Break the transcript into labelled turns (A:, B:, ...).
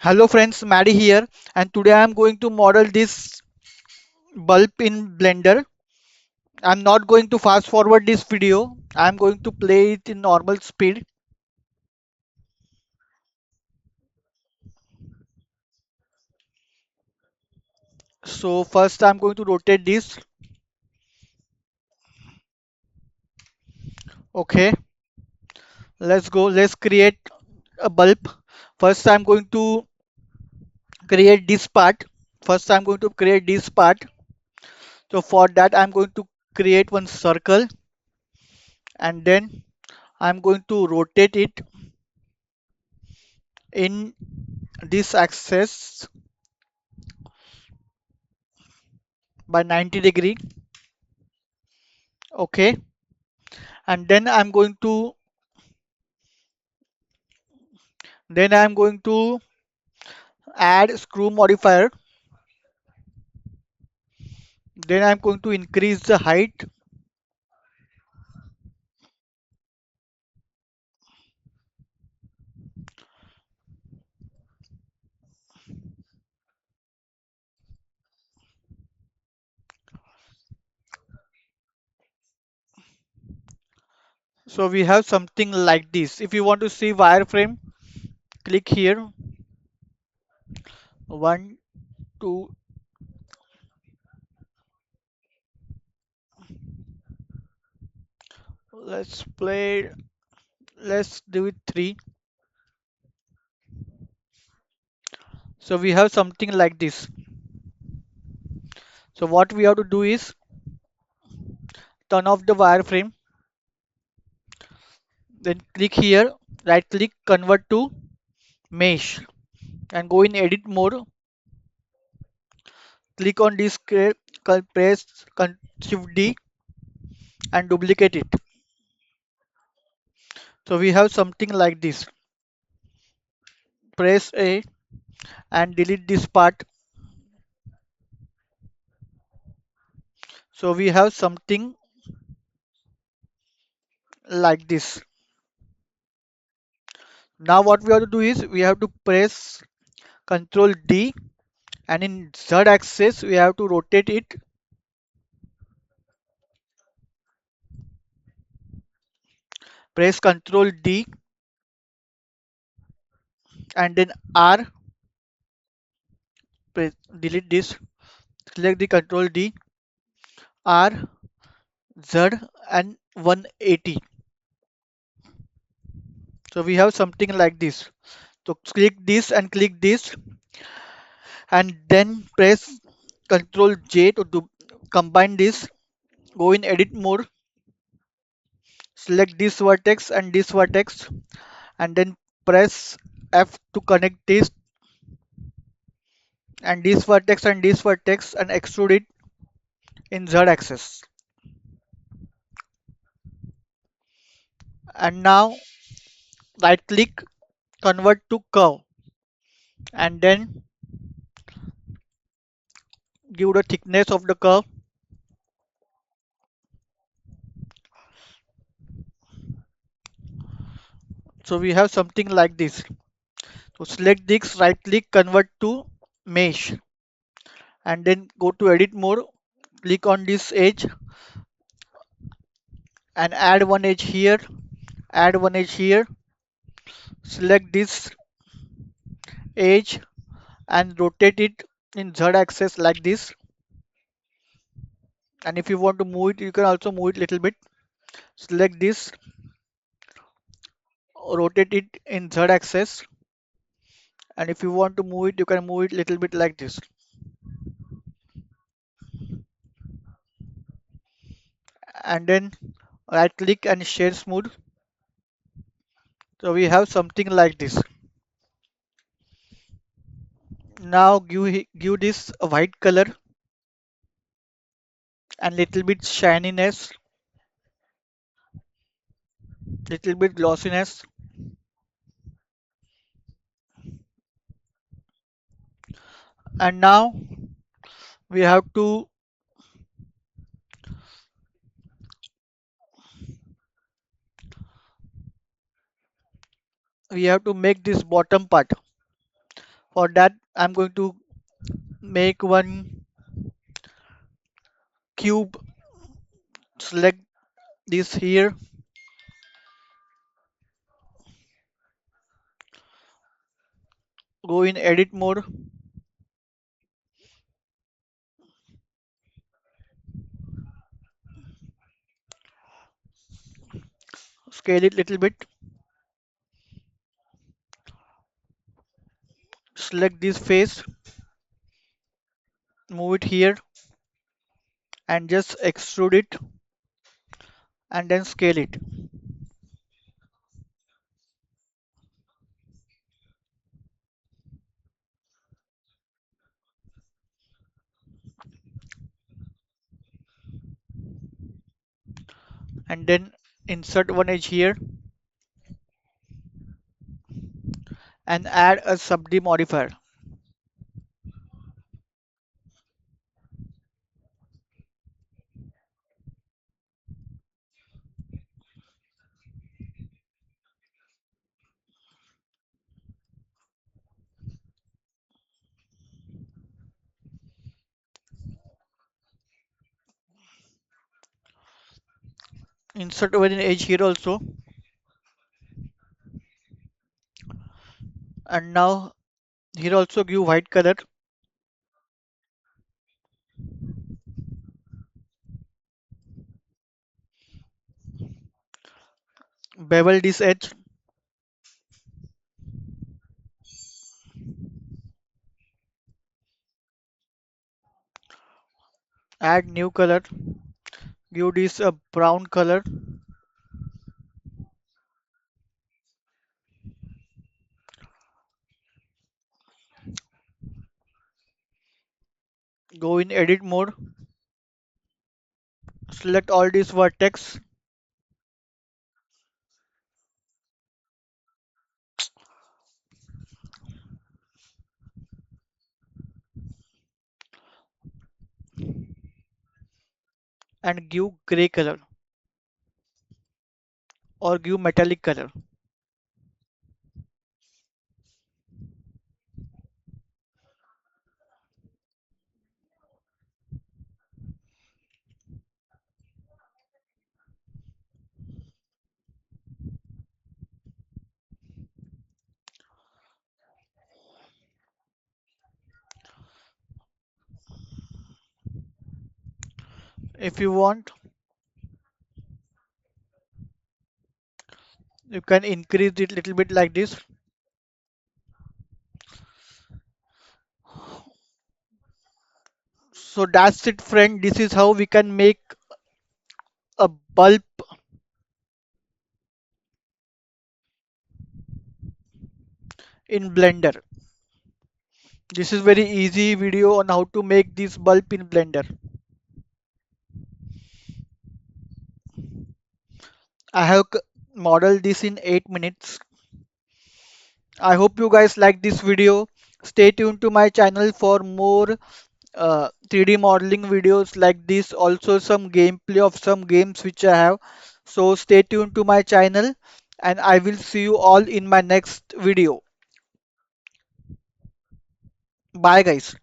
A: Hello friends, Maddie here, and today I am going to model this bulb in Blender. I'm not going to fast forward this video. I'm going to play it in normal speed. So first I'm going to rotate this. Okay, let's go. Let's create a bulb. First I'm going to create this part. First I'm going to create this part. So for that I'm going to create one circle and then I'm going to rotate it in this axis by 90 degree. Okay, and then I'm going to add screw modifier. Then I'm going to increase the height. So we have something like this. If you want to see wireframe, click here. One, two. Let's play. Let's do it three. So we have something like this. So what we have to do is turn off the wireframe. Then click here. Right click, convert to mesh, and go in edit mode. Click on this, press Shift D and duplicate it. So we have something like this. Press A and delete this part. So we have something like this. Now what we have to do is we have to press Ctrl D, and in Z axis we have to rotate it. Press Ctrl D and then R. Press, delete this. Select the Ctrl D, R, Z and 180. So we have something like this. So click this and click this, and then press Ctrl J to combine this. Go in edit mode, select this vertex and this vertex, and then press F to connect this and this vertex and extrude it in Z axis. And now right click, convert to curve, and then give the thickness of the curve. So we have something like this. So select this, right click, convert to mesh, and then go to edit mode, click on this edge and add one edge here, add one edge here, select this edge and rotate it in Z axis like this. And if you want to move it, you can also move it little bit. Select this, rotate it in Z axis, and if you want to move it, you can move it little bit like this. And then right click and shade smooth. So we have something like this. Now give this a white color and little bit shininess, little bit glossiness. And now we have to make this bottom part. For that, I'm going to make one cube. Select this here, go in edit mode, scale it little bit, select this face, move it here, and just extrude it and then scale it. And then insert one edge here and add a subd modifier. Insert one edge here also. And now here also give white color. Bevel this edge. Add new color. Give this a brown color. Go in edit mode. Select all these vertex. And give gray color or give metallic color. If you want, you can increase it little bit like this. So that's it, friend. This is how we can make a bulb in Blender. This is very easy video on how to make this bulb in Blender. I have modeled this in 8 minutes. I hope you guys like this video. Stay tuned to my channel for more 3D modeling videos like this. Also some gameplay of some games which I have. So stay tuned to my channel and I will see you all in my next video. Bye guys.